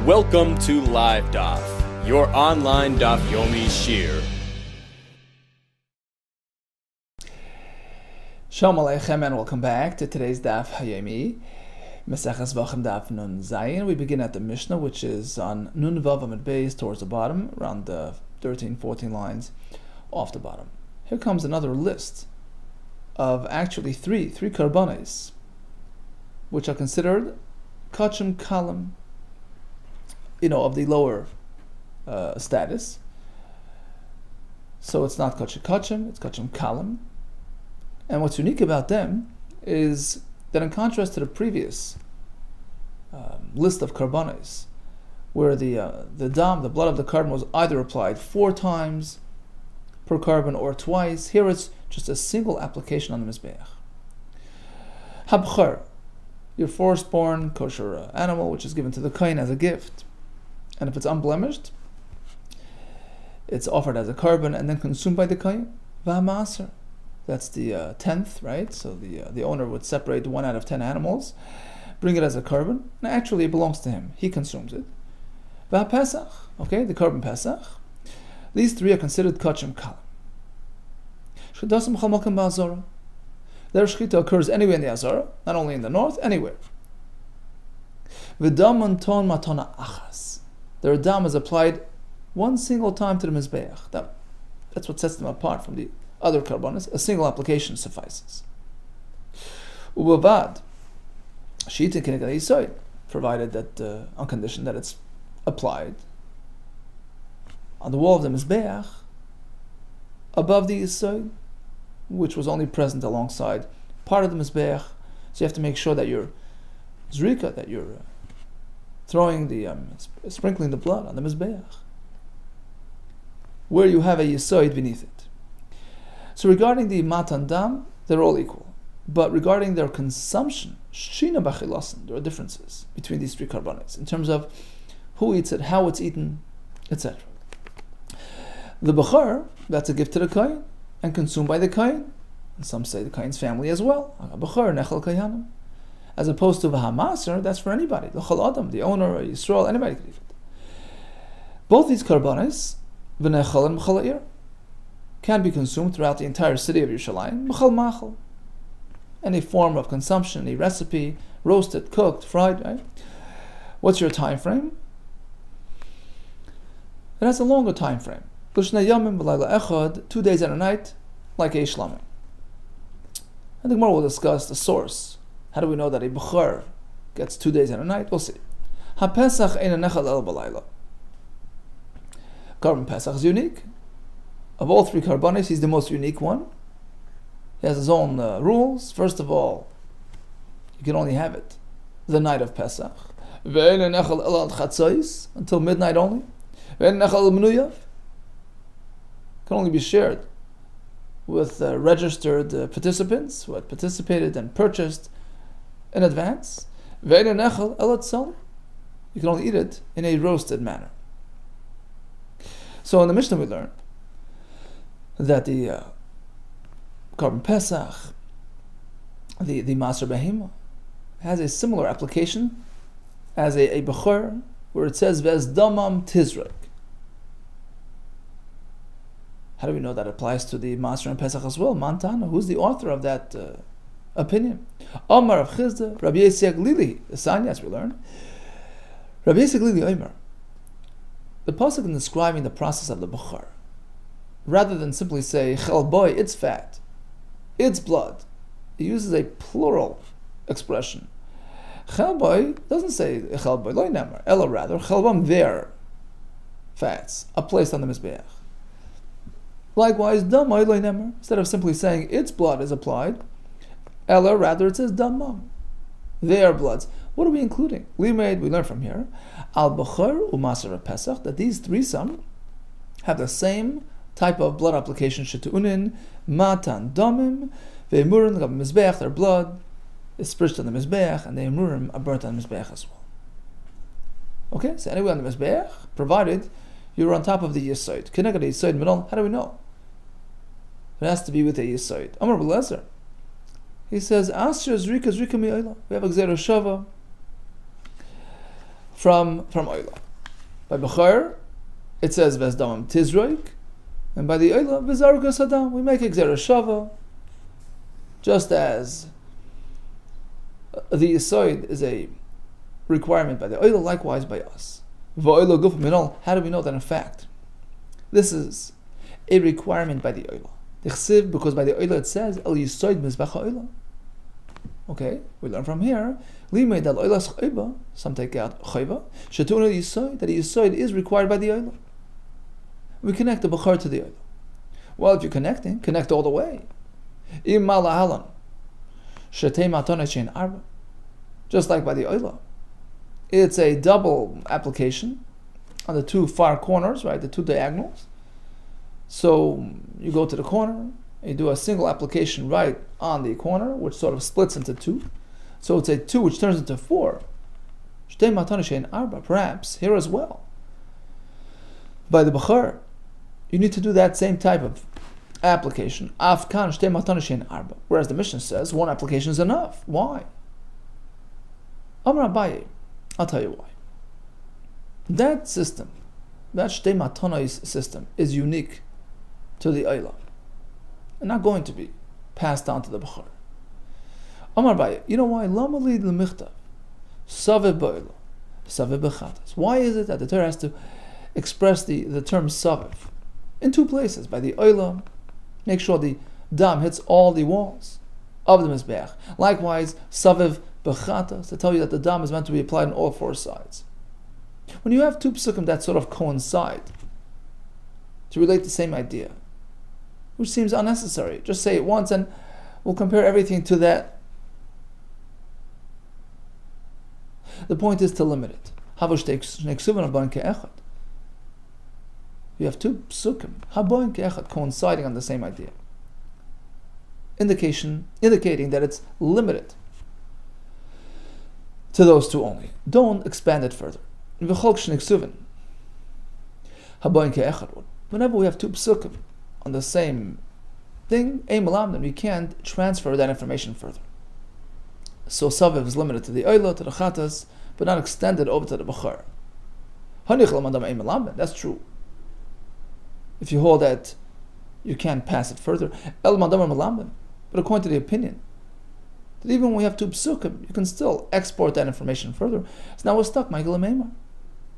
Welcome to LiveDaf, your online Daf Yomi Shir. Shalom Aleichem and welcome back to today's Daf Yomi, Mesechus Zevachim Daf Nun Zayin. We begin at the Mishnah, which is on Nun Vav Amud Beis, towards the bottom, around the 13-14 lines off the bottom. Here comes another list of actually three karbanos, which are considered kachim kalim, of the lower status. So it's not kachim, it's kachim kalim. And what's unique about them is that in contrast to the previous list of karbanos, where the blood of the carbon was either applied 4 times per carbon or twice, here it's just a single application on the mizbeach. Habchar, your firstborn kosher animal, which is given to the kohen as a gift, and if it's unblemished, it's offered as a carbon and then consumed by the kohen. V'hamaser, that's the 10th, right? So the owner would separate 1 out of 10 animals, bring it as a carbon, and actually it belongs to him. He consumes it. V'hapesach, okay, the carbon pesach. These 3 are considered kachim kalim. Shchitasim b'chol makom ba'azara. Their shchita occurs anywhere in the Azara, not only in the north, anywhere. V'dam monton matana achas. Their dam is applied 1 single time to the mizbeach. That's what sets them apart from the other karbanos. A single application suffices. Ubavad, shita kinegad yisoid, provided that on condition that it's applied on the wall of the mizbeach above the yisoid, which was only present alongside part of the mizbeach. So you have to make sure that your zrika, that you're throwing sprinkling the blood on the mizbeach, where you have a yisoid beneath it. So regarding the matan dam, they're all equal. But regarding their consumption, shina b'chilasin, there are differences between these 3 karbanos in terms of who eats it, how it's eaten, etc. The bechar, that's a gift to the kohen and consumed by the kohen, and some say the kohen's family as well. Bechar nechal kohanim, as opposed to v'hamaser, that's for anybody. The chol adam, the owner, or Yisrael, anybody can eat it. Both these karbanos, v'nechal and b'chol ha'ir, can be consumed throughout the entire city of Yerushalayim, b'chol machal. Any form of consumption, any recipe, roasted, cooked, fried, right? What's your time frame? It has a longer time frame. 2 days and a night, like a shlamim. And the Gemara will discuss the source. How do we know that a bechar gets 2 days and a night? We'll see. Ha-pesach ein nechal el b'layla. Carbon pesach is unique. Of all 3 karbanos, he's the most unique one. He has his own rules. First of all, you can only have it the night of Pesach. Until midnight only. Can only be shared with registered participants who had participated and purchased in advance. You can only eat it in a roasted manner. So in the Mishnah we learn that the carbon pesach, the maser behema, has a similar application as a bechor, where it says ves damam tizrak. How do we know that applies to the maser and pesach as well? Mantana, who's the author of that opinion? Omar of Chizda, Rabbi Yisrael Lili, the Sanya, as we learn. Rabbi Yisrael Lili Omer. The pasuk in describing the process of the bechor, rather than simply say chel boy, it's fat, it's blood, it uses a plural expression. Chel boy doesn't say chel boy loy nemer, ella rather chel bam, their fats are placed on the mizbeach. Likewise, dam loy nemer, instead of simply saying its blood is applied, ella rather it says damam, their bloods. What are we including? We learn from here al bechor u'maser pesach, that these 3 have the same type of blood application. Shetu'unin matan damim ve'emurim gab mizbeach, their blood is spritched on the mizbeach, and the emurim are burnt on the mizbeach as well. Okay, so anyway on the mizbeach, provided you're on top of the yisoid. Kinegad yisoid midol. How do we know? It has to be with a yisoid. Amar B'Lezer, he says, Asher zrika mi'oila. We have a gzera shava from Oila. By Bechor, it says Vezdamam Tizroik, and by the Oila, V'zarkas Adam, we make a Gzera Shava, just as the Yisoid is a requirement by the Oila, likewise by us. V'Oila Guf Minol, how do we know that in fact this is a requirement by the Oila? Because by the Oila it says El Yisoid Mizbach Oila. Okay, we learn from here. Limeid al Oilas Chayba, some take out Chayba. Shetuna Yisoid, that a Yisoid is required by the Oila. We connect the Bechor to the Oila. Well, if you're connecting, connect all the way. Im Malahalan, Shetei Matona Shein Arba. Just like by the Oila. It's a double application on the two far corners, right? The two diagonals. So you go to the corner, you do a single application right on the corner, which sort of splits into two. So it's a 2 which turns into 4. Perhaps here as well. By the Bechor, you need to do that same type of application. Whereas the Mishnah says one application is enough. Why? Amar Abaye, I'll tell you why. That system, that Shtei Matonos system, is unique to the Oila, and not going to be passed on to the Bechor. Amar Abaye, you know why? Lama li l'michtav, savev ba'oila, savev b'chatas. Why is it that the Torah has to express the term savev in two places? By the Oila, make sure the dam hits all the walls of the Mizbeach. Likewise, savev b'chatas, to tell you that the dam is meant to be applied on all four sides. When you have two psukim that sort of coincide to relate the same idea, which seems unnecessary, just say it once and we'll compare everything to that. The point is to limit it. You have two psukim coinciding on the same idea, indicating that it's limited to those two only. Don't expand it further. Whenever we have two psukim on the same thing, we can't transfer that information further. So Savev is limited to the Oila, to the Chatas, but not extended over to the Bechor. That's true. If you hold that you can't pass it further. But according to the opinion, that even when we have two psukim, you can still export that information further. So now we're stuck, Michael and Meimar.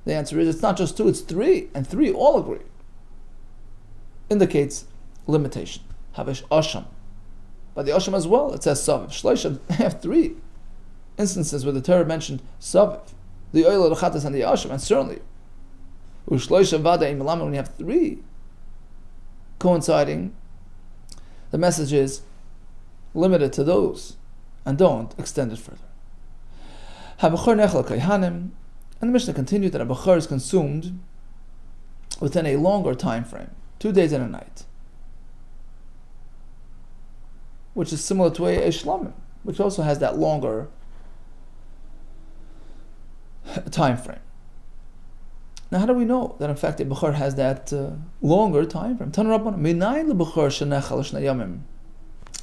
The answer is it's not just two, it's three, and three all agree. Indicates limitation. Havish Asham. By the Asham as well, it says Saviv. Shloshim have three instances where the Torah mentioned Saviv, the Oil, the Chatas, and the Asham, and certainly Ushloshim Vada Imalam, when you have three coinciding, the message is limited to those and don't extend it further. And the Mishnah continued that a Bechor is consumed within a longer time frame, 2 days and a night, which is similar to a Shlamim, which also has that longer time frame. Now, how do we know that in fact a Bechor has that longer time frame? Tan Rabban, Minayin leBechor shenechal shnei yamim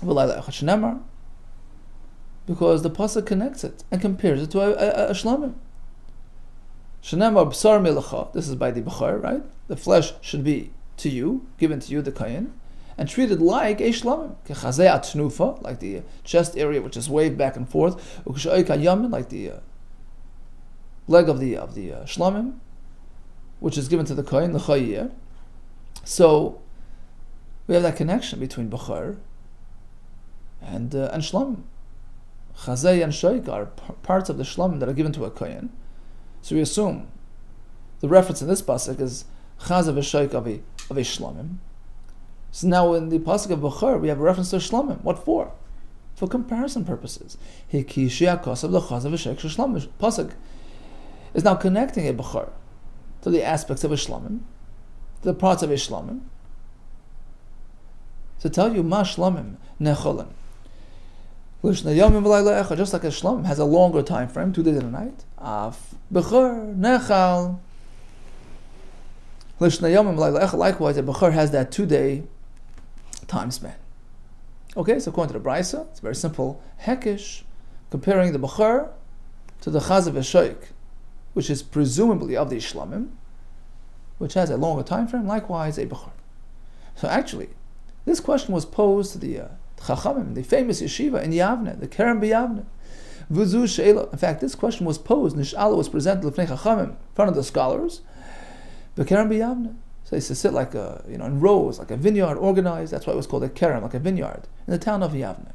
v'layla echad shnemar, because the pasuk connects it and compares it to a Shlamim. Shnemar b'sar milacha. This is by the Bechor, right? The flesh should be to you, given to you, the Kayin, and treated like a Shlamim. Kechazei atnufa, like the chest area which is waved back and forth. Uksha'oik yamin, like the leg of the Shlamim, which is given to the Kayin, the Chayir. So we have that connection between Bechor and Shlamim. Chazei and Shoik are parts of the Shlamim that are given to a Kayin. So we assume the reference in this pasuk is Chazav v'Shoik of a Shlamim. So now in the pasuk of Bechor we have a reference to Shlamim. What for? For comparison purposes. Pasuk is now connecting a Bechor to the aspects of a Shlamim, to the parts of a Shlamim, to tell you Ma Shlamim Necholim. Just like a Shlamim has a longer time frame, 2 days and a night. Bechor Nechal. Likewise, a Bechor has that 2 day time span. Okay, so according to the Brisa, it's very simple. Hekish, comparing the Bechor to the Chazav v'Shoik which is presumably of the Shlamim, which has a longer time frame, likewise a Bechor. So actually, this question was posed to the Chachamim, the famous yeshiva in Yavne, the Kerem b'Yavne. V'zu she'ela. In fact, this question was posed, Nish'ala was presented l'fnei Chachamim, in front of the scholars, the Kerem b'Yavne. So they used to sit like in rows, like a vineyard organized. That's why it was called a Kerem, like a vineyard, in the town of Yavne.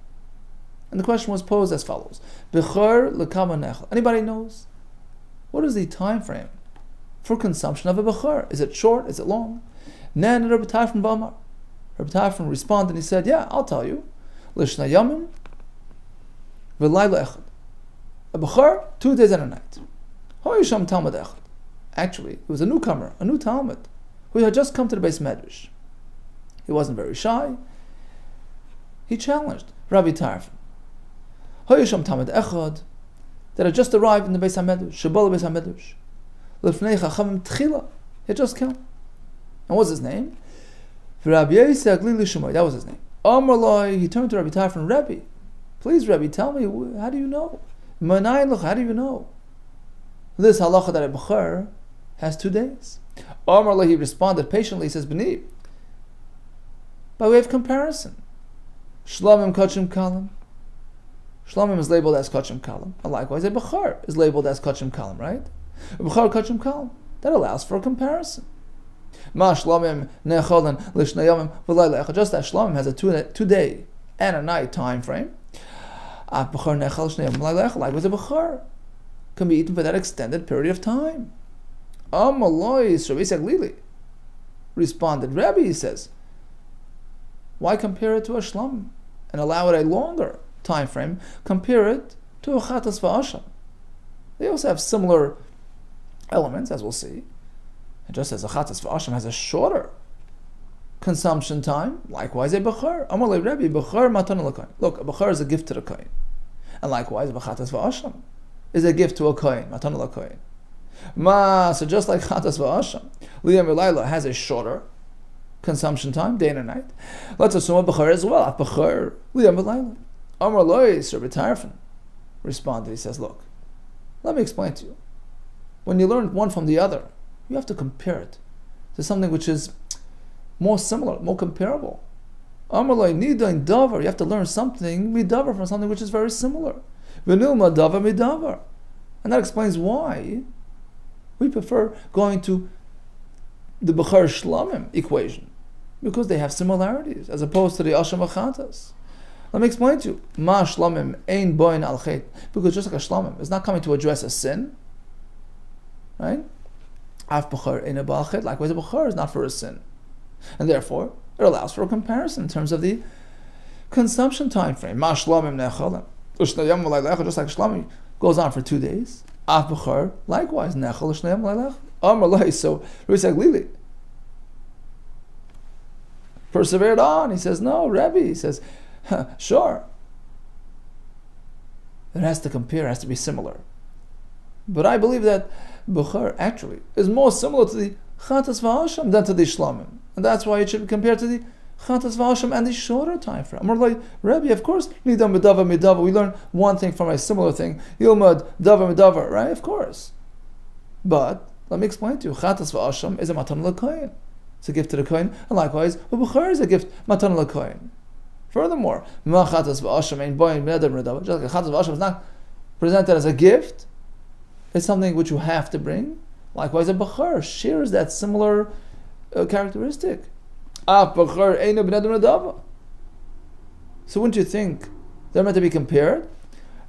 And the question was posed as follows: Bechor l'kama nechel. Anybody knows? What is the time frame for consumption of a Bechor? Is it short? Is it long? Nen Rabbi Tarfon Bamar. Rabbi Tarfon responded and he said, yeah, I'll tell you. Lishna yamim v'layla echad. A Bechor, 2 days and a night. Hoyisham Talmud echad. Actually, it was a newcomer, a new Talmud, who had just come to the Beis Medrash. He wasn't very shy. He challenged Rabbi Tarfon. Hoyisham Talmud echad, that had just arrived in the Beis HaMedrash, Shabbat Beis HaMedrash. L'fnei Chachamim Tchila. He had just come. And what's his name? Rabbi Yisrael Glili Shumay. That was his name. Amar Loi, he turned to Rabbi Tarfon, Rabbi, please Rabbi, tell me, how do you know? Manayin L'ch, how do you know? This halacha that a Bechor has 2 days. Amar Loi, he responded patiently, he says, B'ni, by way of comparison, Shlamim Kachim Kalim. Shlamim is labeled as Kachim Kalim. And likewise, a Bechor is labeled as Kachim Kalim, right? A Bechor Kachim Kalim. That allows for a comparison. Ma Shlamim Necholan Lishnayamim V'layla. Just as Shlamim has a 2 day and a night time frame, a Bechor Nechal Shnayamim V'layla. Likewise, a Bechor can be eaten for that extended period of time. Amaloi Shavisa Glili responded, Rabbi, he says, why compare it to a Shlamim and allow it a longer time frame? Compare it to a Chatas V'Asham. They also have similar elements, as we'll see. And just as a Chatas V'Asham has a shorter consumption time, likewise a Bechor. Amalei Rabbi, Bechor Matan L'Kohen. Look, a Bechor is a gift to the Kohen. And likewise, Chatas V'Asham is a gift to a Kohen, Matan L'Kohen. So just like Chatas V'Asham, Liyam V'Layla has a shorter consumption time, day and night. Let's assume a Bechor as well. A Bechor, Liyam V'Layla. Amar Lois, Rabbi Tarfon responded. He says, look, let me explain to you. When you learn one from the other, you have to compare it to something which is more similar, more comparable. Amar Loi, Nidain Davar, you have to learn something, Midavar, from something which is very similar. V'nilma Davar Midavar. And that explains why we prefer going to the Bechor Shlamim equation, because they have similarities, as opposed to the Asham Achatas. Let me explain to you. Ma Shlamim ein boin al chet. Because just like a Shlamim is not coming to address a sin, right? Af Bechor ein bal chet. Likewise, a Bechor is not for a sin. And therefore, it allows for a comparison in terms of the consumption time frame. Ma Shlamim nechalim. Ushnayam v'laylecha, just like Shlamim goes on for 2 days. Af Bechor, likewise, nechal ushnayam v'laylecha. Amar Loi, so Rabbi Glili persevered on. He says, no, Rabbi, he says, sure, it has to compare, it has to be similar. But I believe that Bechor actually is more similar to the Chatas V'Asham than to the Shlamim. And that's why it should be compared to the Chatas V'Asham and the shorter time frame. Amar Loi, Rabbi, of course, Nidam Midava Midava. We learn one thing from a similar thing. Yilmad Dava Midava, right? Of course. But let me explain to you. Chatas V'Asham is a Matan L'Kohen. It's a gift to the Kohen. And likewise, Bechor is a gift, Matan L'Kohen. Furthermore, Ma Chatas V'Asham ein boin Midava Midava. Just like a Chatas V'Asham is not presented as a gift, it's something which you have to bring. Likewise, a Bechor shares that similar characteristic. So wouldn't you think they're meant to be compared?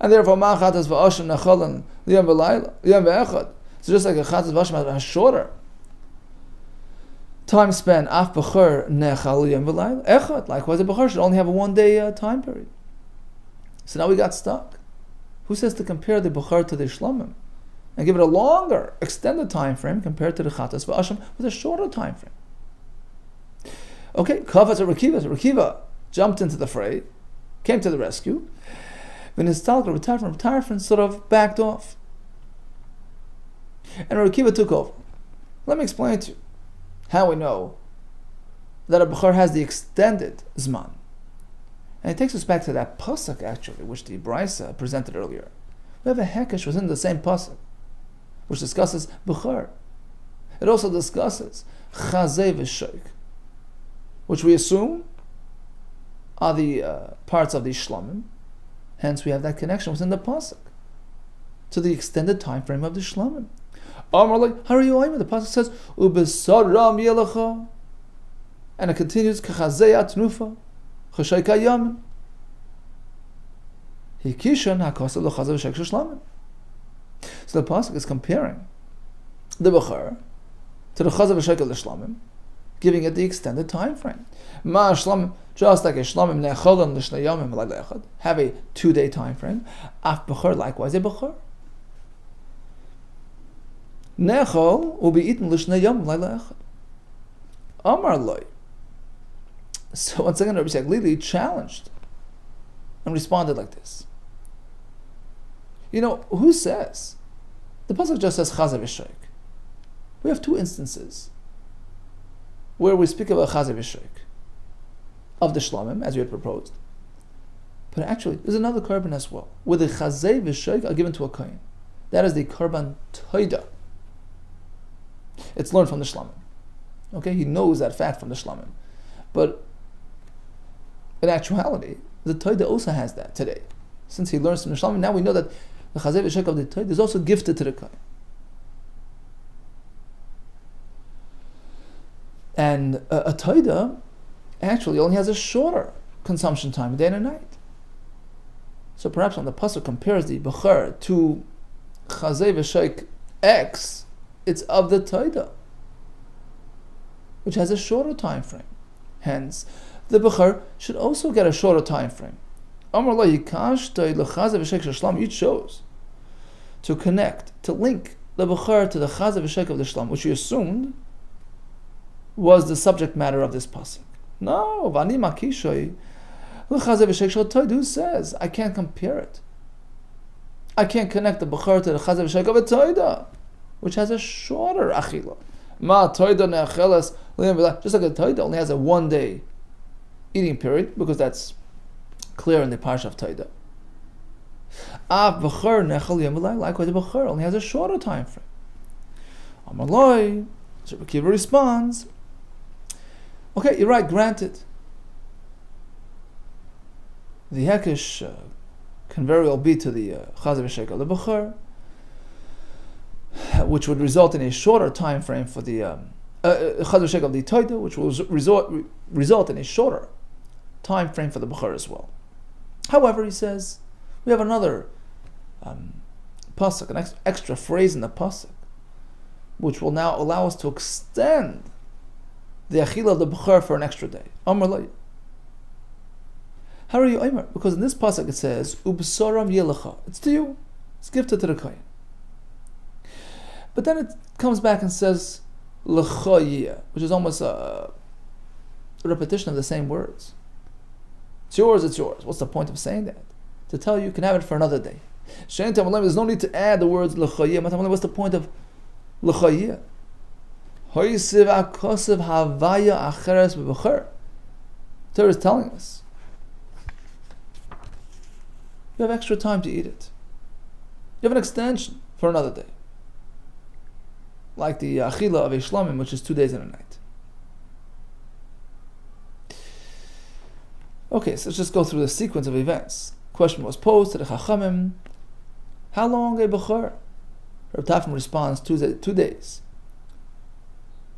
And therefore, Ma Chatas V'Asham Nechalan Liyam V'Layla Liyam V'Echad. So just like a Chatas V'Asham has a shorter time span, Af Bechor Nechal Liyam V'Layla Echad. Likewise, a Bechor should only have a 1 day time period. So now we got stuck. Who says to compare the Bechor to the Shlamim and give it a longer, extended time frame compared to the Chatas V'Asham with a shorter time frame? Okay, Kavatz Rekiva. Rekiva jumped into the fray, came to the rescue. When his talker Tarfon sort of backed off, and Rekiva took over. Let me explain to you how we know that a Bechor has the extended Zman. And it takes us back to that pasuk, actually, which the Brisa presented earlier. We have a Hekesh within the same pasuk. which discusses Bechor. It also discusses Chazeh v'Shoik, which we assume are the parts of the Shlamim. Hence, we have that connection within the pasuk to the extended time frame of the Shlamim. The pasuk says Ubesaram Yelacha, and it continues Kachazeh Atnufa Chashay Kayam Hikishan Hakosav L'Chazeh v'Shoik Shlamim. So the pasuk is comparing the Bechor to the Chazeh v'Shoik of the Shlamim, giving it the extended time frame. Ma Shlamim, just like a Shlamim Nechol and L'Shnei Yomim L'Layla Echad, have a 2-day time frame. Af Bechor, likewise a Bechor. Nechol will be eaten L'Shnei Yomim L'Layla Echad. Amar Loi. So once again, Rabbi Yitzchak challenged and responded like this. You know, who says? The pasuk just says Chazeh v'Shoik. We have 2 instances where we speak about Chazeh v'Shoik of the Shlamim, as we had proposed. But actually, there's another korban as well, where the Chazeh v'Shoik are given to a kohen. That is the korban toida. It's learned from the Shlamim. Okay, he knows that fact from the Shlamim. But in actuality, the toida also has that today. Since he learns from the Shlamim, now we know that the Chazeh v'Shoik of the toida is also gifted to the kohen. And a toida actually only has a shorter consumption time, day and night. So perhaps when the pasuk compares the Bechor to Chazeh v'Shoik X, it's of the toida, which has a shorter time frame. Hence, the Bechor should also get a shorter time frame. It shows to connect, to link the Bechor to the Chazeh v'Shoik of the Shlam, which you assumed was the subject matter of this pasuk. No, Vani Makishoy, L'Chazeh v'Shoik shel toida. Who says I can't compare it? I can't connect the Bechor to the Chazeh v'Shoik of a toida, which has a shorter achila. Ma toida ne'acheles, just like a toida only has a 1-day eating period, because that's clear in the parsha of toida. Av Bechor ne'achel yom v'layla, likewise the Bechor only has a shorter time frame. Amaloi, so Rabbi Akiva responds, okay, you're right, granted. The Hekesh can very well be to the Chazeh v'Shoik of the Bechor, which would result in a shorter time frame for the Chazeh v'Shoik of the toida, which will result in a shorter time frame for the Bechor as well. However, he says, we have another pasuk, an extra phrase in the pasuk, which will now allow us to extend the achila of the Bechor for an extra day. Amar Loi. How are you, Omer? Because in this pasuk it says, Ubesaram Yelecha. It's to you. It's gifted to the kohen. But then it comes back and says, L'cha, which is almost a repetition of the same words. It's yours, it's yours. What's the point of saying that? To tell you can have it for another day. There's no need to add the words L'cha. What's the point of L'cha? Torah is telling us you have extra time to eat it. You have an extension for another day, like the achila of a shlamim, which is 2 days and a night. Okay, so let's just go through the sequence of events. Question was posed to the Chachamim: how long a Bechor? Reb Tafim responds, 2 days.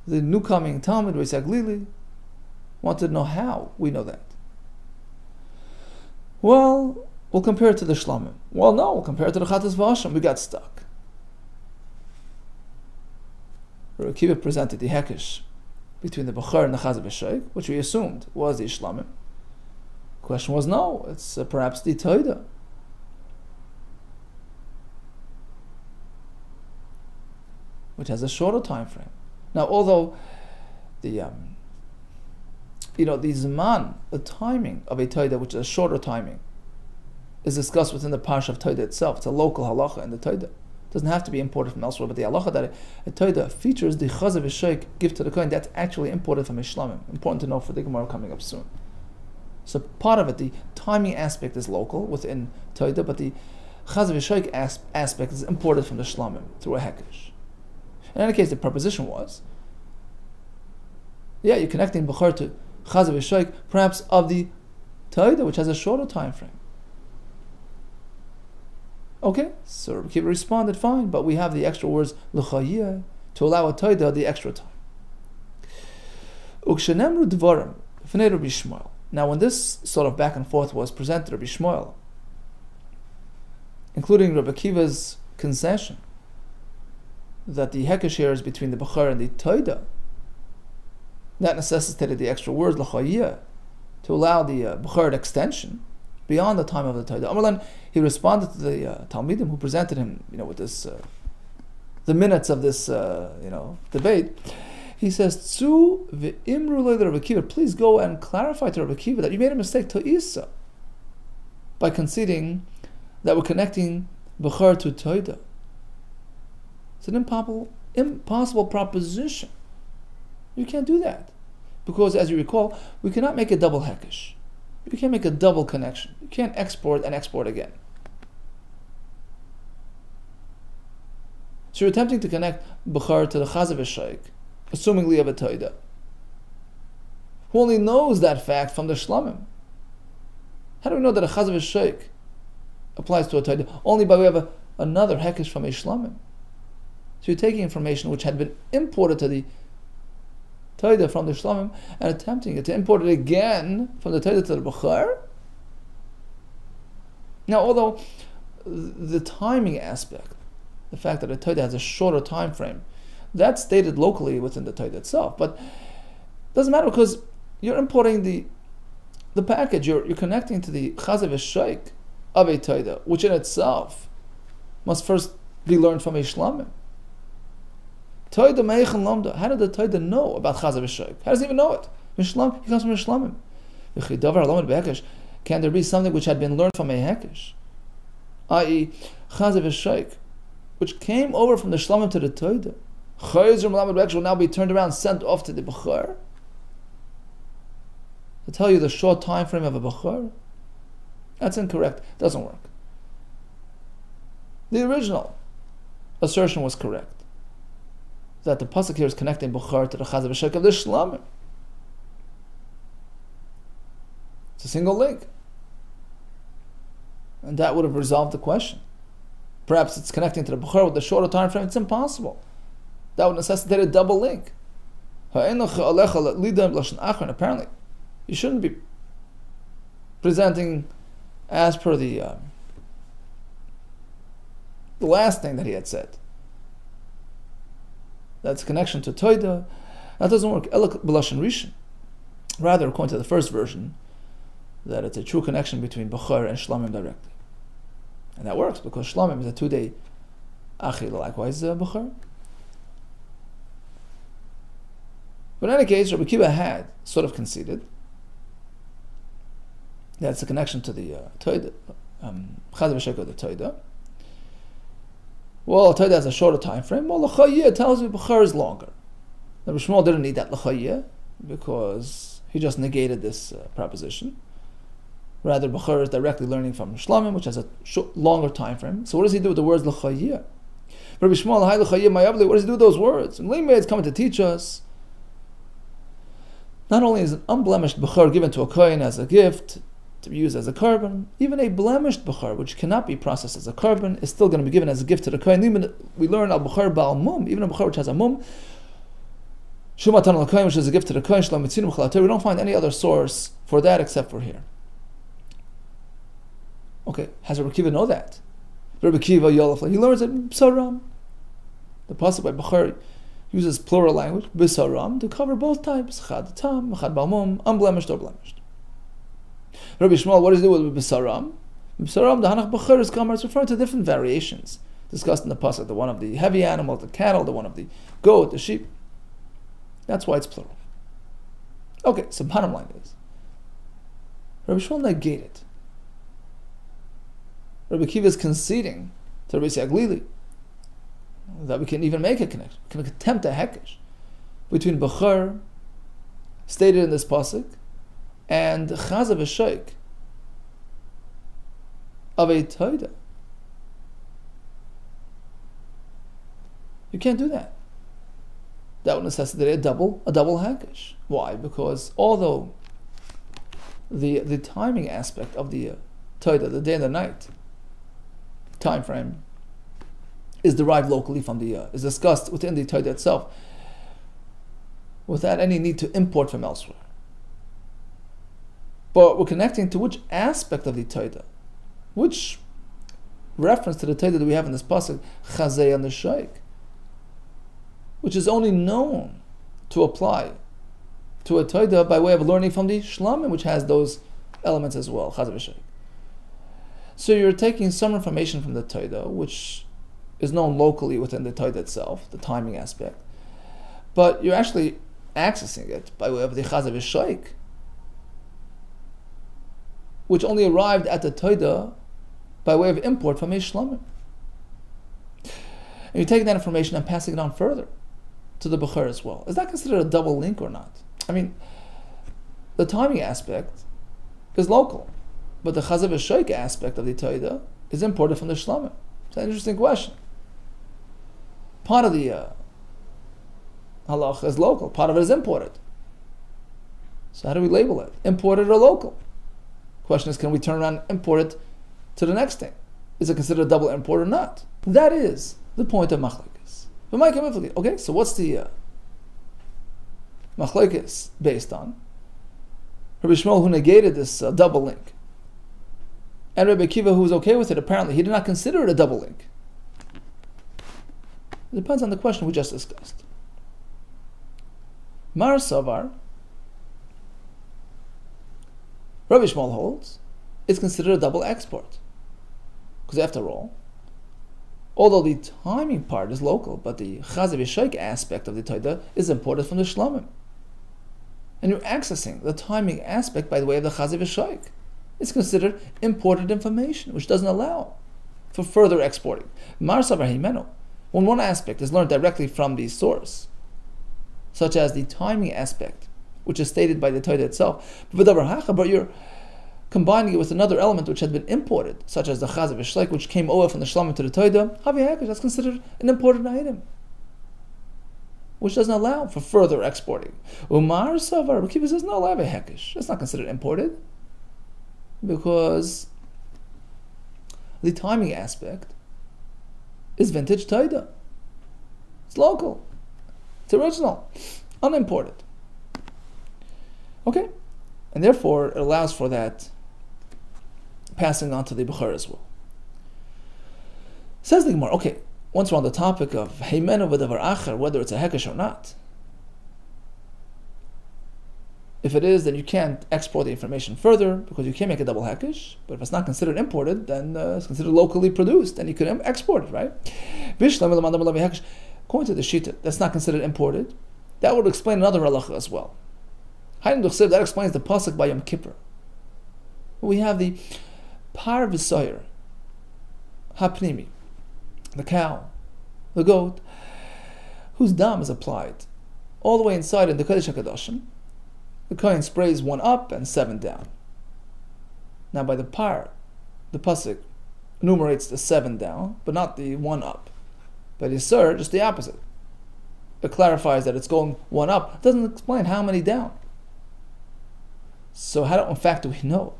The new coming Talmud Bavli wanted to know how we know that. Well, we'll compare it to the Shlamim. Well, no, we'll compare it to the Chatas V'Asham. We got stuck. Rabbi Akiva presented the Hekesh between the Bechor and the Chazeh v'Shoik, which we assumed was the Shlamim. Question was, no, it's perhaps the toida. Which has a shorter time frame. Now, although the Zman, the timing of a toida, which is a shorter timing, is discussed within the parsha of toida itself. It's a local halacha in the toida. It doesn't have to be imported from elsewhere, but the halacha that a toida features the Chazeh v'Shoik gift to the kohen, that's actually imported from a shlamim. Important to know for the Gemara coming up soon. So part of it, the timing aspect is local within toida, but the Chazav Yishaik aspect is imported from the Shlamim through a Hekesh. In any case, the proposition was, you're connecting Bechor to Chazav Yishaik, perhaps of the Taida, which has a shorter time frame. Okay, so Rabbi Akiva responded, fine, but we have the extra words L'chayeh to allow a Taida the extra time. Ukshenemru Dvarim, Fnei Rabbi Shmuel. Now, when this sort of back and forth was presented to Rabbi Shmuel, including Rabbi Akiva's concession that the Hekesh here is between the Bechor and the Taida, that necessitated the extra words L'chayeh to allow the Bechor an extension beyond the time of the Taida. Amrlan, he responded to the Talmidim who presented him, with this, the minutes of this, debate. He says, "Tzu ve'imru le Rabbi Akiva." Please go and clarify to Rabbi Akiva that you made a mistake to Isa by conceding that we're connecting Bechor to Taida. It's an impossible proposition. You can't do that because, as you recall, we cannot make a double Hekesh. You can't make a double connection. You can't export and export again. So you're attempting to connect Bechor to the Chazav Yishaik, assumingly of a Taida, who only knows that fact from the Shlamim. How do we know that a Chazav Yishaik applies to a Taida? Only by way of another Hekesh from a Shlamim. So you're taking information which had been imported to the Taida from the Shlamim and attempting to import it again from the Taida to the Bechor. Now, although the timing aspect, the fact that a Taida has a shorter time frame, that's stated locally within the Taida itself, but it doesn't matter because you're importing the package, you're connecting to the Chazav Yishaik of a Taida, which in itself must first be learned from a Shlamim. Taida me'echan lamda. How did the Taida know about Chazav Yishaik? How does he even know it? He comes from a Shlamim. Can there be something which had been learned from a Hekesh, i.e. Chazav Yishaik, which came over from the Shlamim to the Taida? Will now be turned around, sent off to the Bechor to tell you the short time frame of a Bechor? That's incorrect. It doesn't work. The original assertion was correct, that the pasuk here is connecting Bechor to the Chazav Yishaik of the Shlamim. It's a single link, and that would have resolved the question. Perhaps it's connecting to the Bechor with the shorter time frame. It's impossible. That would necessitate a double link. Apparently, you shouldn't be presenting as per the last thing that he had said. That's connection to Taida. That doesn't work. Rather, according to the first version, that it's a true connection between Bechor and Shlamim directly. And that works because Shlamim is a 2-day Achil, likewise Bechor. But in any case, Rabbi Akiva had sort of conceded that it's a connection to the Taida, Chazav Yishaik of the Taida. Well, Taida has a shorter time frame. Well, L'chayeh tells you Bechor is longer. Now, Shmuel didn't need that L'chayeh because he just negated this proposition. Rather, Bechor is directly learning from Shlamim, which has a longer time frame. So what does he do with the words L'chayeh? Rabbi Shmuel, Hai L'chayeh Mayavli, what does he do with those words? And Limei is coming to teach us, not only is an unblemished Bechor given to a Kohen as a gift, to be used as a korban, even a blemished Bechor, which cannot be processed as a korban, is still going to be given as a gift to the Kohen. Even we learn al Bechor Baal Mum, even a Bechor which has a Mum, Shumatan al Kohen, which is a gift to the Kohen, Shlom Mitzinu B'chalater. We don't find any other source for that except for here. Okay, has Rabbi Akiva know that? Rabbi Akiva Yolaf, he learns it B'saram. The pasuk by Bechor uses plural language, B'saram, to cover both types, Chad Tam, Chad Baal Mum, unblemished or blemished. Rabbi Shmuel, what does he do with B'saram? B'saram, the Hanach Bechor is Kamar, it's referring to different variations discussed in the pasuk, the one of the heavy animal, the cattle, the one of the goat, the sheep. That's why it's plural. Okay, so bottom line is, Rabbi Shmuel negated. Rabbi Akiva is conceding to Rabbi Yaglili that we can even make a connection, we can attempt a hekesh between Bechor, stated in this pasuk, and Chazav Yishaik of a Taida. You can't do that. That would necessitate a double hekesh. Why? Because although the timing aspect of the Torah, the day and the night time frame, is derived locally from is discussed within the Torah itself, without any need to import from elsewhere. But we're connecting to which aspect of the Torah, which reference to the Torah that we have in this pasuk, Chazei and the Shaykh, which is only known to apply to a Torah by way of learning from the Shlamim, which has those elements as well, Chazei v'Shaykh. So you're taking some information from the Torah, which is known locally within the Torah itself, the timing aspect, but you're actually accessing it by way of the Chazei v'Shaykh, which only arrived at the Torah by way of import from a Shlamim. And you're taking that information and passing it on further to the Bechor as well. Is that considered a double link or not? I mean, the timing aspect is local, but the Chazei v'Shaykh aspect of the Torah is imported from the Shlamim. It's an interesting question. Part of the halacha is local, part of it is imported. So how do we label it? Imported or local? Question is, can we turn around and import it to the next thing? Is it considered a double import or not? That is the point of machlokes. Okay, so what's the machlokes based on? Rabbi Shmuel, who negated this double link, and Rabbi Akiva, who was okay with it, apparently he did not consider it a double link. It depends on the question we just discussed. Mar Savar, Rabbi Shmuel holds, it's considered a double export. Because after all, although the timing part is local, but the Chazei v'Shaykh aspect of the Torah is imported from the Shlamim. And you're accessing the timing aspect by the way of the Chazei v'Shaykh. It's considered imported information, which doesn't allow for further exporting. Mar Savar Himeno, when one aspect is learned directly from the source, such as the timing aspect, which is stated by the Torah itself, but you're combining it with another element which had been imported, such as the Chazei v'Shaykh, which came over from the Shlamim to the Torah, that's considered an imported item, which doesn't allow for further exporting. Umar Savar, Akiva says, no, hekesh. It's not considered imported, because the timing aspect is vintage Torah. It's local. It's original. Unimported. Okay? And therefore, it allows for that passing on to the Bechor as well. Says the Gemara, okay, once we're on the topic of Heimenu v'davar acher, whether it's a hekesh or not, if it is, then you can't export the information further because you can't make a double hekesh. But if it's not considered imported, then it's considered locally produced, and you could export it, right? According to the Shita, that's not considered imported. That would explain another halacha as well. That explains the pasuk by Yom Kippur. We have the par v'soyer, hapnimi, the cow, the goat, whose dam is applied all the way inside in the Kodesh HaKadoshim. The Kohen sprays 1 up and 7 down. Now by the par, the pasuk enumerates the 7 down, but not the 1 up. By the Yisur, just the opposite. It clarifies that it's going 1 up. It doesn't explain how many down. So how in fact do we know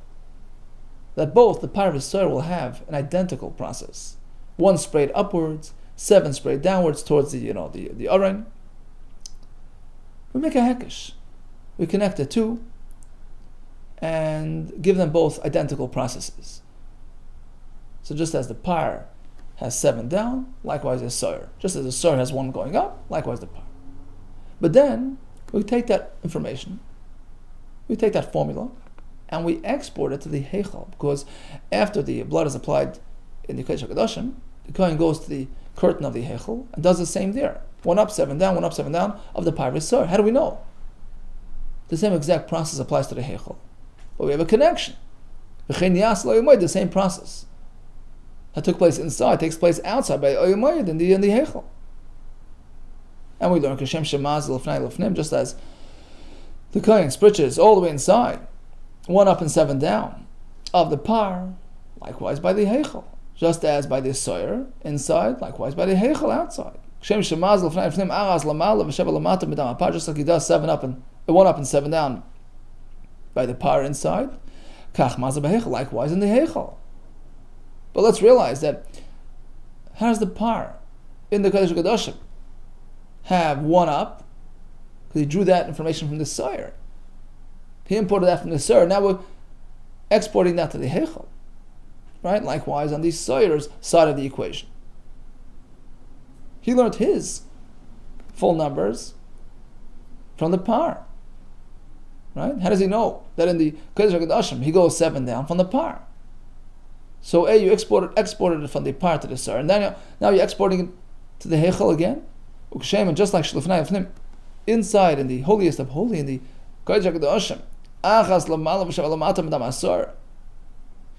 that both the par v'soyer will have an identical process? 1 sprayed upwards, 7 sprayed downwards towards the aron. We make a hekesh. We connect the two and give them both identical processes. So just as the par has 7 down, likewise the soyer. Just as the soyer has 1 going up, likewise the par. But then we take that information, we take that formula, and we export it to the heichal, because after the blood is applied in the Kodesh HaKadoshim, the Kohen goes to the curtain of the heichal and does the same there. 1 up, 7 down, 1 up, 7 down of the par v'soyer. How do we know? The same exact process applies to the heichal, but we have a connection. The same process that took place inside takes place outside by Oyomayid in the heichal. And we learn Kashem Shemaz Lefnai Lefnim, just as the Kohen spritches all the way inside, 1 up and 7 down of the par, likewise by the heichal. Just as by the soyer inside, likewise by the heichal outside. Just like he does 7 up and 1 up and 7 down by the par inside. Likewise in the heichal. But let's realize that how does the par in the Kodesh HaKadoshim have 1 up? Because he drew that information from the Soyer. He imported that from the Soyer. Now we're exporting that to the heichal. Right? Likewise on the Soyer's side of the equation. He learned his full numbers from the par. Right? How does he know that in the Kodesh HaKadoshim he goes 7 down from the par? So you exported it from the par to the Sar, and then now you're exporting it to the Heichel again. And just like Shlifnai Fnim, inside in the holiest of holy, in the Kodesh HaKadoshim, Achas Lamala V'Shav Dam Asar.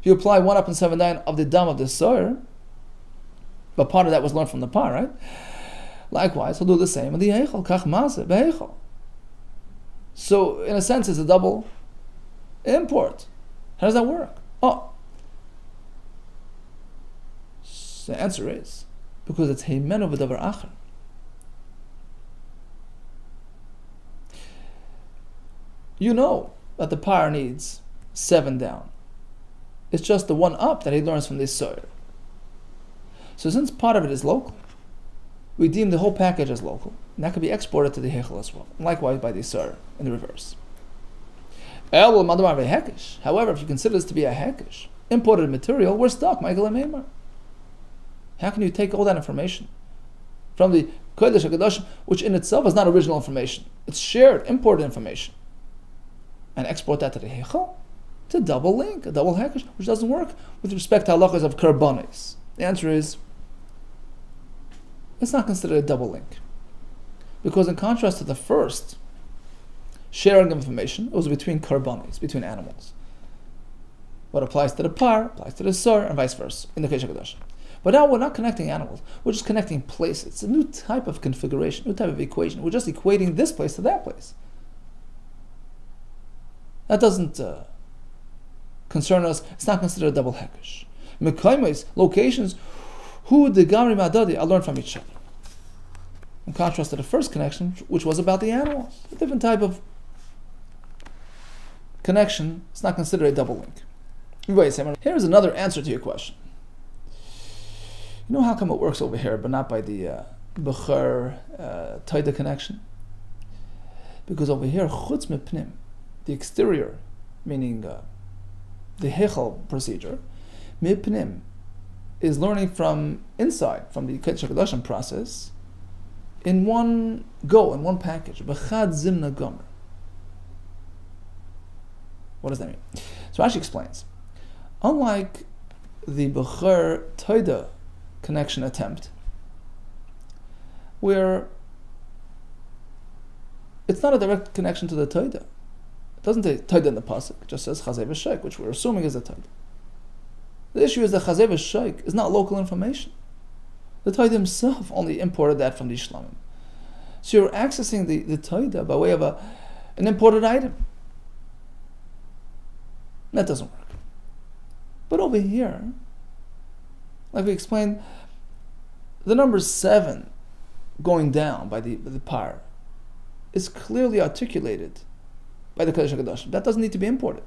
If you apply 1 up and 7 down of the dam of the Sar, but part of that was learned from the par, right? Likewise, he'll do the same in the Heichel, Kach Mazeh, Beheichel. So, in a sense, it's a double import. How does that work? The answer is because it's Heimenu v'davar acher. You know that the par needs 7 down. It's just the 1 up that he learns from this Soyer. So since part of it is local, we deem the whole package as local, and that can be exported to the Heichel as well. And likewise by the Soyer in the reverse. However, if you consider this to be a hekesh, imported material, we're stuck, Michael and Maimar. How can you take all that information from the Kodesh HaKadoshim, which in itself is not original information, it's shared, imported information, and export that to the Heichel? It's a double link, a double hekesh, which doesn't work with respect to halachas of karbanis. The answer is, it's not considered a double link. Because in contrast to the first sharing of information, it was between karbanis, between animals. What applies to the par, applies to the sar, and vice versa, in the Kodesh HaKadoshim. But now we're not connecting animals, we're just connecting places. It's a new type of configuration, new type of equation. We're just equating this place to that place. That doesn't concern us. It's not considered a double hekesh. Mekaymes, locations, who the Gamri Madadi are learned from each other. In contrast to the first connection, which was about the animals. A different type of connection. It's not considered a double link. Wait, here's another answer to your question. You know how come it works over here, but not by the Bechar Taida connection? Because over here, Chutz Mepnim, the exterior, meaning the Heichel procedure, Mepnim is learning from inside, from the Kodesh HaKadoshim process, in one go, in one package. B'chad zimna gomer. What does that mean? So Rashi explains. Unlike the Bechar Taida connection attempt, where it's not a direct connection to the Taida. It doesn't say Taida in the pasuk. It just says Chazei v'Shaik, which we're assuming is a Taida. The issue is that Chazei v'Shaik is not local information. The Taida himself only imported that from the Shlamim. So you're accessing the Taida by way of an imported item. That doesn't work. But over here, like we explained, the number 7 going down by the par is clearly articulated by the Kodesh HaKadoshim. That doesn't need to be imported.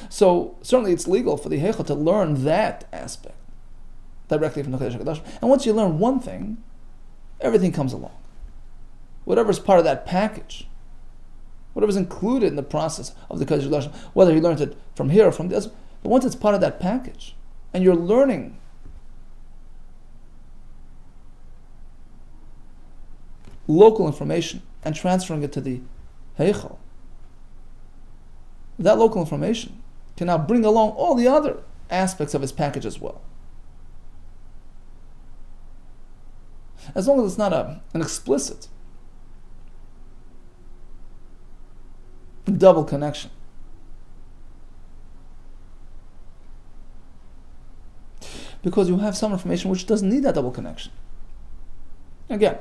So certainly it's legal for the Heichel to learn that aspect directly from the Kodesh HaKadoshim. And once you learn one thing, everything comes along. Whatever's part of that package, whatever's included in the process of the Kodesh HaKadoshim, whether he learned it from here or from this, but once it's part of that package, and you're learning local information and transferring it to the Heichel, that local information can now bring along all the other aspects of his package as well. As long as it's not an explicit double connection. Because you have some information which doesn't need that double connection. Again,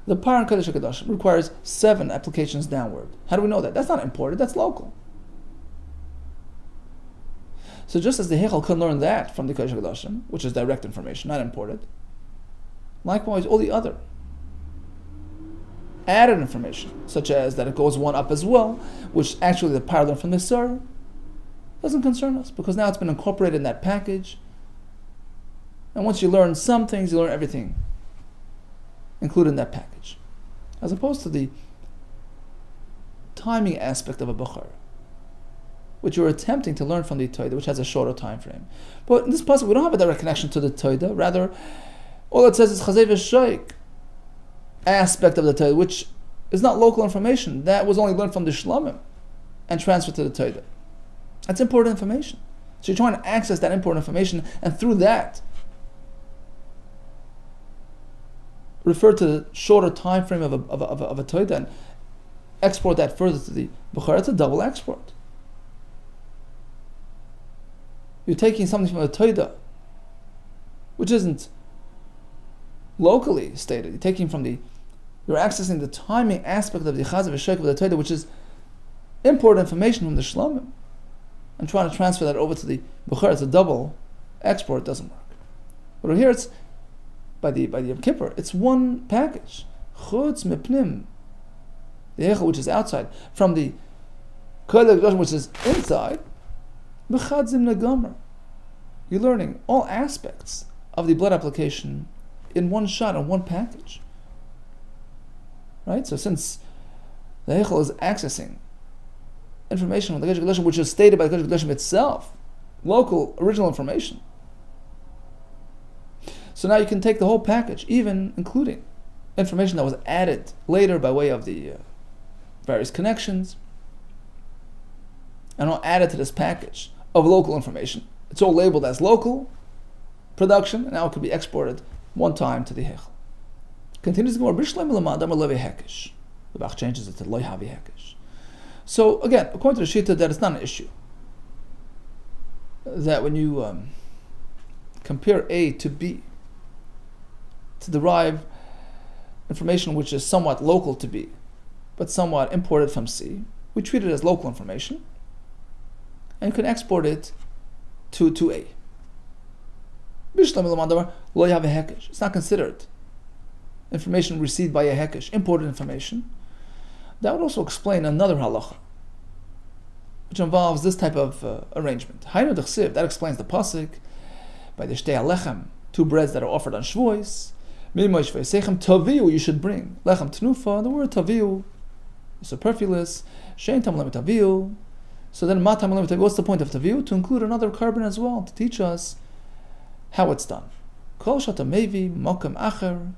the Par and Kodesh HaKadoshim requires 7 applications downward. How do we know that? That's not imported, that's local. So just as the Heichel can learn that from the Kodesh HaKadoshim, which is direct information, not imported, Likewise, all the other added information, such as that it goes one up as well, which actually the power learned from the Surah, doesn't concern us, because now it's been incorporated in that package. And once you learn some things, you learn everything included in that package. As opposed to the timing aspect of a Bukhara, which you're attempting to learn from the Torah, which has a shorter time frame. But in this passage, we don't have a direct connection to the Torah. Rather, all it says is Chazay v'Shoik aspect of the Torah, which is not local information. That was only learned from the Shlamim and transferred to the Torah. That's important information. So you're trying to access that important information, and through that, refer to the shorter time frame of a Torah and export that further to the Bukhara. It's a double export. You're taking something from the Torah, which isn't locally stated. You're accessing the timing aspect of the Chazay v'Shoik of the Torah, which is important information from the Shlamim, and trying to transfer that over to the Bukhara. It's a double export. It doesn't work. But here it's by the Yom Kippur. It's one package. Chutz mipnim, the Heichal, which is outside, from the Kodesh HaKadoshim, which is inside. B'chadzim negamar. You're learning all aspects of the blood application in one shot, in one package. Right? So since the Heichal is accessing information from the Kodesh HaKadoshim, which is stated by the Kodesh HaKadoshim itself, local, original information. So now you can take the whole package, even including information that was added later by way of the various connections, and all added to this package of local information. It's all labeled as local production, and now it can be exported one time to the Heichal. Continues to go, the Bach changes it to Loi Havi Hekesh. So again, according to the Shita, that it's not an issue. That when you compare A to B, to derive information which is somewhat local to B, but somewhat imported from C, we treat it as local information, and you can export it to A. It's not considered information received by a Hekesh, imported information. That would also explain another halacha, which involves this type of arrangement. That explains the pasuk by the Shtei Alechem, 2 breads that are offered on Shavuos. Taviu, you should bring. Lechem Tnufa, the word Taviu is superfluous. Shein Tam Taviu. So then, what's the point of Taviu? To include another carbon as well, to teach us how it's done. Kol Shata Mevi, Mokam Acher.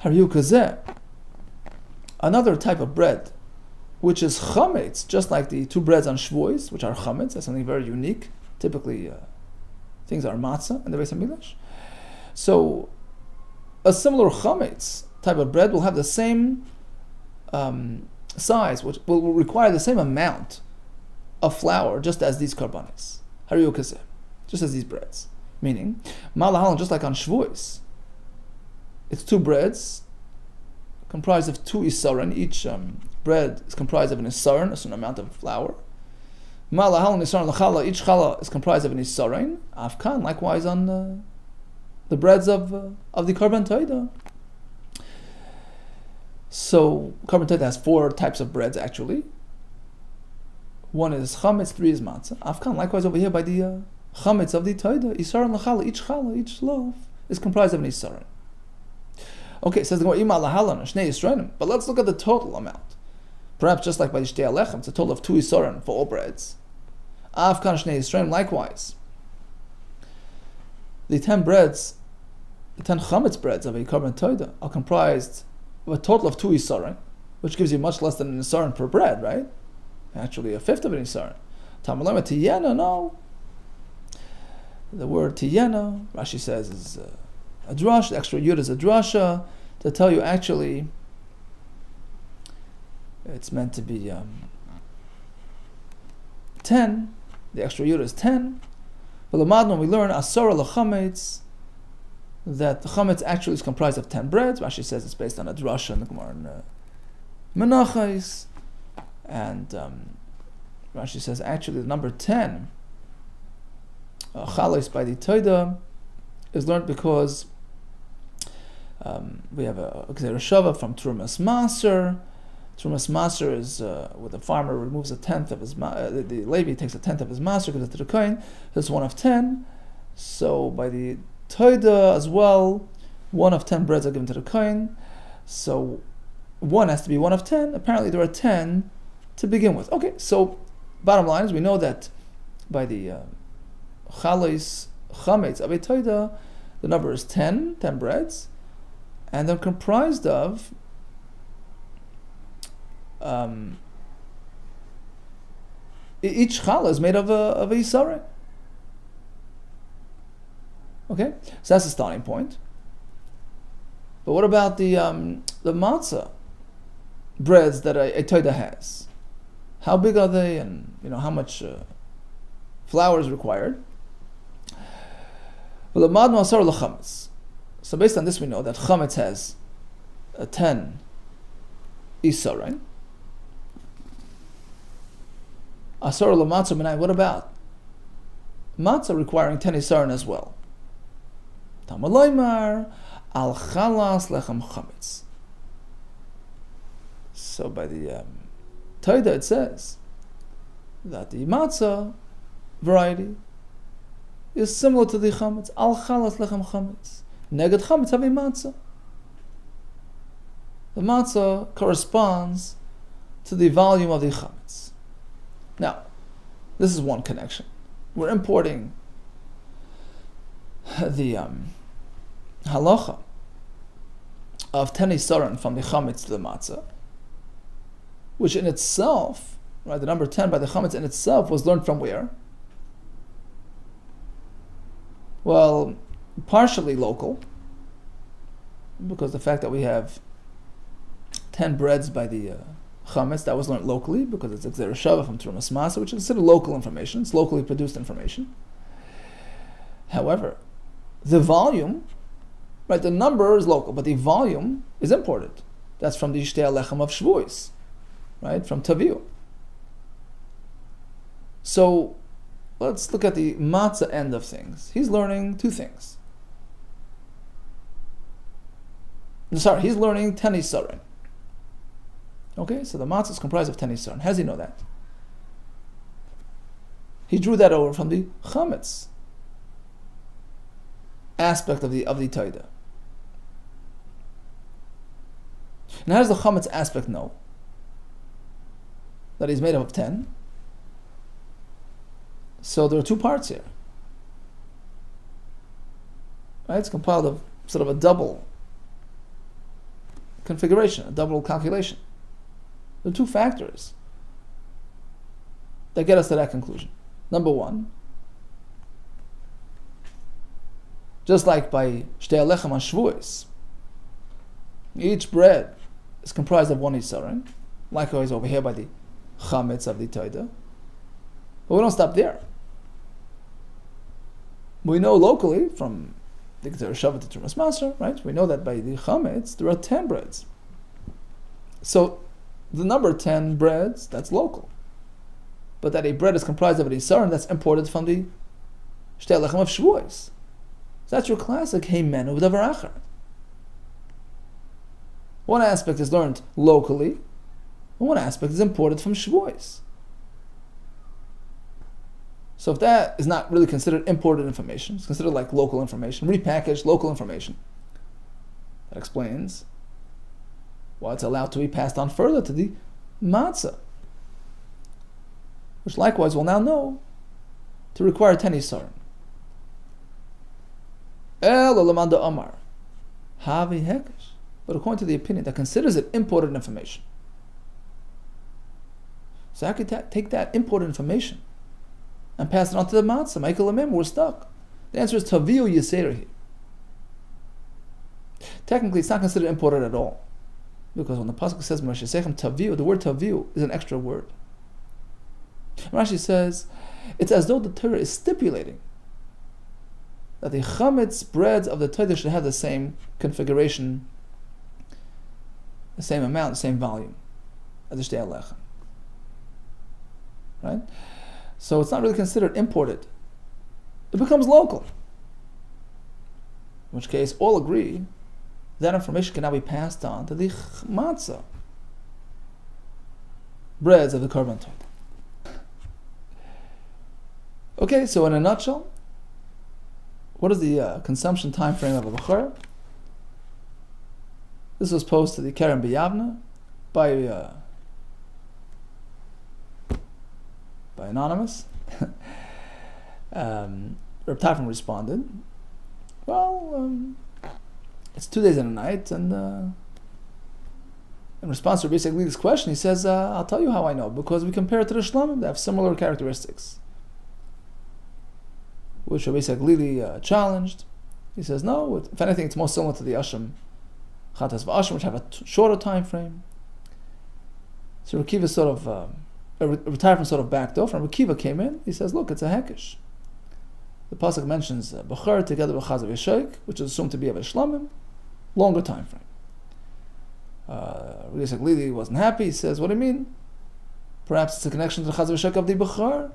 Hariu Kazeh. Another type of bread, which is chametz, just like the 2 breads on Shavuos, which are chametz. That's something very unique. Typically, things are matzah in the Beis HaMikdash. So, a similar chametz type of bread will have the same size, which will require the same amount of flour, just as these karbanis. Hariu Kazeh, just as these breads. Meaning, malahalan, just like on Shavuos, it's 2 breads comprised of 2 isaron. Each bread is comprised of an isaron, a certain amount of flour. Malahalan isaron l'chala, each chala is comprised of an isaron. Afkan, likewise on the breads of the Karban Torah. So Karban Torah has 4 types of breads actually. 1 is chametz, 3 is matzah. Afkan, likewise over here by the chametz of the Torah, isaron l'chala, each loaf is comprised of an isaron. Okay, it says the Gemara, but let's look at the total amount. Perhaps just like by the Shtei Alechem, it's a total of 2 isaron for all breads. Avkan Shnei Yisraelim, likewise. The 10 breads, the 10 chametz breads of a Karban Torah are comprised of a total of 2 isaron, which gives you much less than an isaron per bread, right? Actually, a fifth of an isaron. Tamalama tiyena, no. The word tiyena, Rashi says, is a drash. The extra yud is a drasha to tell you actually it's meant to be 10. The extra yud is 10. But when we learn asara l'chametz, that the chametz actually is comprised of 10 breads. Rashi says it's based on a drasha in the Gemara in Menachos, and Rashi says actually the number 10 chalos by the Torah is learned because we have a Gzeira Shava from Trumas Maser. Trumas Maser is where the farmer removes a tenth of his the Levi takes a tenth of his maser, gives it to the Kohen. That's 1 of 10. So by the Toida as well, 1 of 10 breads are given to the Kohen. So 1 has to be 1 of 10. Apparently there are 10 to begin with. Okay, so bottom line is we know that by the Chametz of a Toida, the number is 10 breads, and they're comprised of each challah is made of a yisarei. Okay, so that's the starting point. But what about the matzah breads that a toida has? How big are they, and how much flour is required? Well, the madnu asar l'chametz. So based on this, we know that chametz has 10 isarei. Asar l'matzah minay. What about matzah requiring 10 isarin as well? Talmud loymar al chalas lechem chametz. So by the Toida it says that the matzah variety is similar to the chametz. Al chalas lechem chametz. Neged chametz have a matzah. The matzah corresponds to the volume of the chametz. Now, this is one connection. We're importing the halacha of 10 isaron from the chametz to the matzah, which in itself, right, the number 10 by the chametz in itself was learned from where? Well, partially local, because the fact that we have 10 breads by the chametz, that was learned locally, because it's a Gzeira Shava from Trumas Maser, which is considered local information. It's locally produced information. However, the volume, right, the number is local, but the volume is imported. That's from the Shtei Alechem of Shvuos, right, from Taviu. So, let's look at the matzah end of things. He's learning 2 things. He's learning 10 isarin. Okay, so the matzah is comprised of 10 isarin. How does he know that? He drew that over from the chametz aspect of the Toida. And how does the chametz aspect know that he's made up of 10? So there are 2 parts here. Right? It's compiled of sort of a double configuration, a double calculation. There are 2 factors that get us to that conclusion. Number 1, just like by Shtei Alechem on Shvuos, each bread is comprised of 1 isarin, likewise over here by the chametz of the Toida. But we don't stop there. We know locally from the Gzeira Shava to Trumas Maser, right? We know that by the chametz there are 10 breads. So the number 10 breads, that's local. But that a bread is comprised of an isarin, that's imported from the Shtei Alechem of Shvuos. So that's your classic heimenu v'davar achar. One aspect is learned locally, and one aspect is imported from Shvuos. So if that is not really considered imported information, it's considered like local information, repackaged local information. That explains why it's allowed to be passed on further to the matzah, which likewise will now know to require 10 isarin. El olamanda amar havi hekesh. But according to the opinion that considers it imported information, so I could take that imported information and pass it on to the matzah. Michael Amim, we're stuck. The answer is taviu yiserahi. Technically, it's not considered imported at all, because when the pasuk says "Mashasechem taviu," the word taviu is an extra word. Rashi says it's as though the Torah is stipulating that the chametz breads of the Torah should have the same configuration, the same amount, the same volume as the Shtei Alechem. Right? So it's not really considered imported. It becomes local. which case all agree that information can now be passed on to the matzah, breads of the korban Torah. Okay, so in a nutshell, what is the consumption time frame of a bechor? This was posed to the Keren B'Yavna by anonymous. Reb Tarfon responded, well, it's 2 days and a night, and in response to Rabbi Yitzchak Lily's question, he says, I'll tell you how I know, because we compare it to the Shlomim, they have similar characteristics, which Rabbi Yitzchak Lily challenged. He says, no, if anything, it's more similar to the Asham, Chatas v'Asham, which have a shorter time frame. So Rekiva sort of, Tarfon sort of backed off, and Rekiva came in. He says, look, it's a hekesh. The pasuk mentions bechor together with chazav yeshayk, which is assumed to be of a shlamim, longer time frame. Rabbi Yitzchak Lili wasn't happy. He says, what do you mean? Perhaps it's a connection to the chazav yeshayk of the bechor.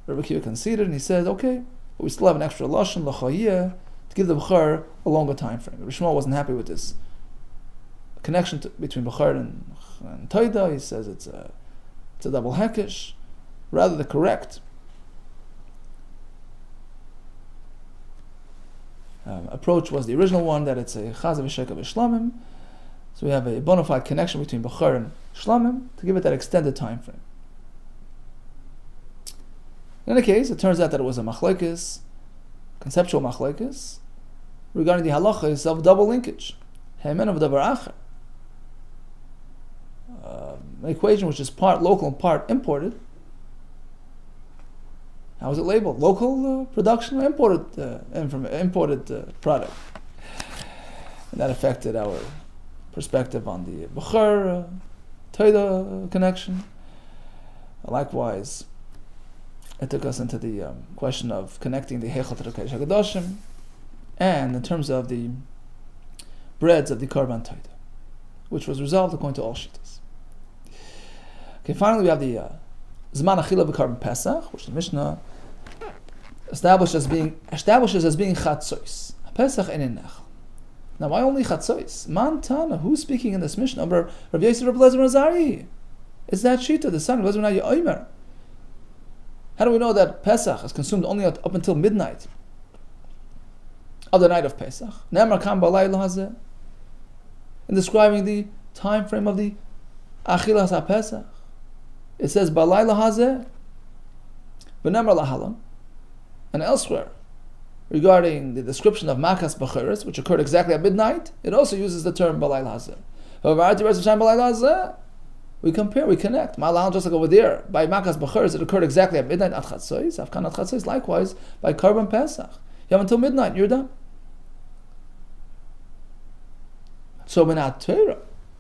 Rabbi Kiva conceded, and he said, okay, but we still have an extra lashon l'chayeh to give the bechor a longer time frame. Rabbi Shmuel wasn't happy with this connection between bechor and toida. He says it's a double hekesh. Rather, the correct approach was the original one, that it's a chazav v'shek of shlamim. So we have a bona fide connection between bechor and shlamim to give it that extended time frame. In any case, it turns out that it was a machlokes, conceptual machlokes, regarding the halachas of double linkage, hemen of davar acher, an equation which is part local and part imported. How is it labeled? Local production or imported product? And that affected our perspective on the bechor toida connection. Likewise, it took us into the question of connecting the heichal to the kodesh hakadoshim, and in terms of the breads of the korban toida, which was resolved according to all shittas. Okay, finally we have the zman achila b'korban pesach, which the Mishnah establishes as being chatzos. Pesach einin nechal. Now, why only chatzos? Man Tana, who's speaking in this Mishnah? Rav Yosef Rav Lezer Azari. It's that shita, the son of Lezer Naya Omer. How do we know that Pesach is consumed only up until midnight of the night of Pesach? Ne'emar kam b'layla hazeh. In describing the time frame of the achilas ha-Pesach, it says b'layla hazeh v'ne'emar lahalan. And elsewhere, regarding the description of makas b'cheres, which occurred exactly at midnight, it also uses the term b'layla hazeh. We compare, we connect. Ma'alal, just like over there, by makas b'cheres, it occurred exactly at midnight at chatzos. Afkan at chatzos, likewise by korban pesach. You have until midnight, you're done. So minat Torah,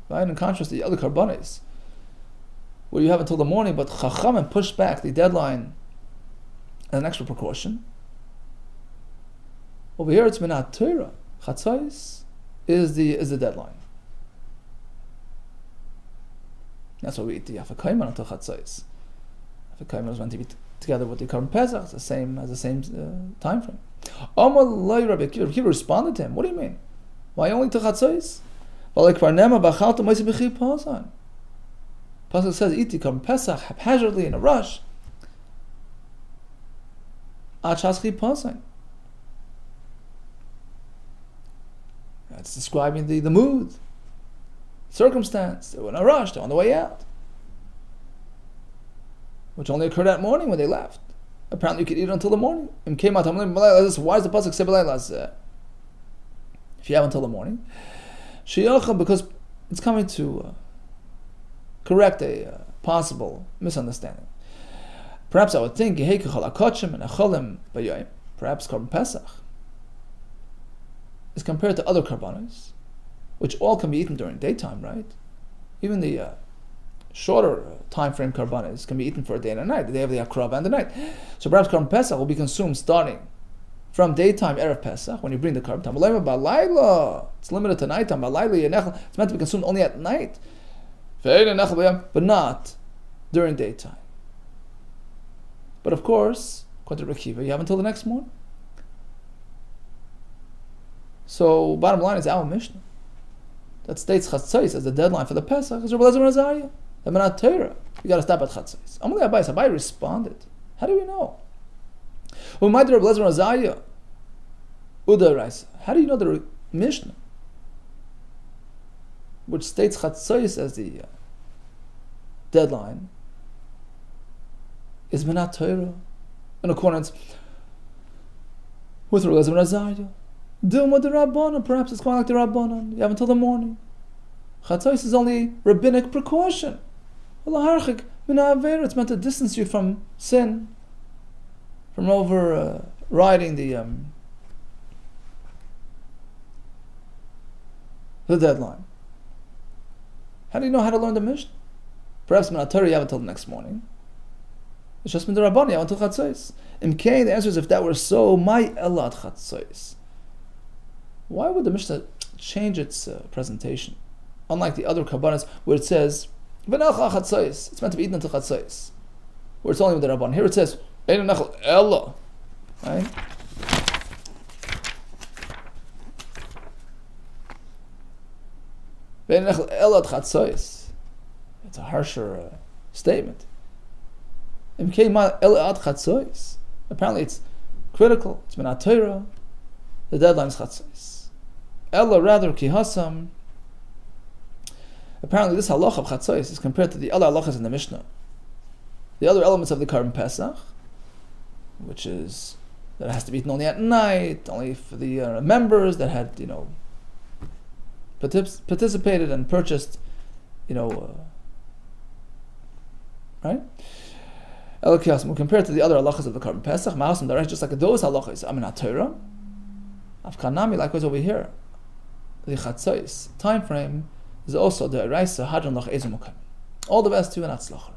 right? In contrast to the other karbanis, where you have until the morning, but Chachamim pushed back the deadline as an extra precaution. Over here, it's minat Torah. Chatzos is the deadline. That's why we eat the afakaiman until chatzos. Afakaiman is meant to be together with the korban pesach, the same time frame. Rabbi Kiva responded to him. What do you mean? Why only to chatzos? Pasuk says, eat the korban pesach haphazardly in a rush. It's describing the mood, circumstance. They were in a rush, they're on the way out, which only occurred that morning when they left. Apparently you could eat it until the morning. Why is the pasuk say if you have until the morning? Because it's coming to correct a possible misunderstanding. Perhaps I would think perhaps korban pesach is compared to other karbanos, which all can be eaten during daytime, right? Even the shorter time frame karbanos can be eaten for a day and a night, the day of the akrava and the night. So perhaps korban pesach will be consumed starting from daytime erev pesach when you bring the korban. It's limited to nighttime. It's meant to be consumed only at night, but not during daytime. But of course, according to Rekiva, you have until the next morning. So, bottom line is our Mishnah that states Chatzos as the deadline for the Pesach is Rabbi Elazar ben Azariah. The Menat Torah. You got to stop at Chatzos. Amalei Abai. Abai responded. How do we know? Rabbi Elazar ben Azariah. Uda Raisa. How do you know the Mishnah, which states Chatzos as the deadline, is Menat Torah in accordance with Rabbi Elazar ben Azariah? Dilma the Rabbanon, perhaps it's going like the Rabbanon. You have until the morning. Chatzos is only rabbinic precaution. It's meant to distance you from sin, from overriding the deadline. How do you know how to learn the Mishnah? Perhaps Menat Torah you have until the next morning. It's just the Rabbanon you have until Chatzos. In Cain, the answer is if that were so, my Elad Chatzos. Why would the Mishnah change its presentation? Unlike the other Kabbanas, where it says, it's meant to be eaten until Chatzos, where it's only with the Rabban. Here it says, Ella. Right? It's a harsher statement. Apparently it's critical. It's Menat Torah. The deadline is Chatzos. Ella rather kihasam. Apparently this halacha of Chatzos is compared to the other halachas in the Mishnah. The other elements of the Karban Pesach, which is that it has to be eaten only at night, only for the members that had, participated and purchased, right? Ella kihasam compared to the other halachas of the Karban Pesach, ma'asam darech, just like those halachas, Menat Torah. Afkanami, likewise over here, the Chatzos time frame is also the Eraisa Hadron Lach Ezum. All the best to you and Atzlach.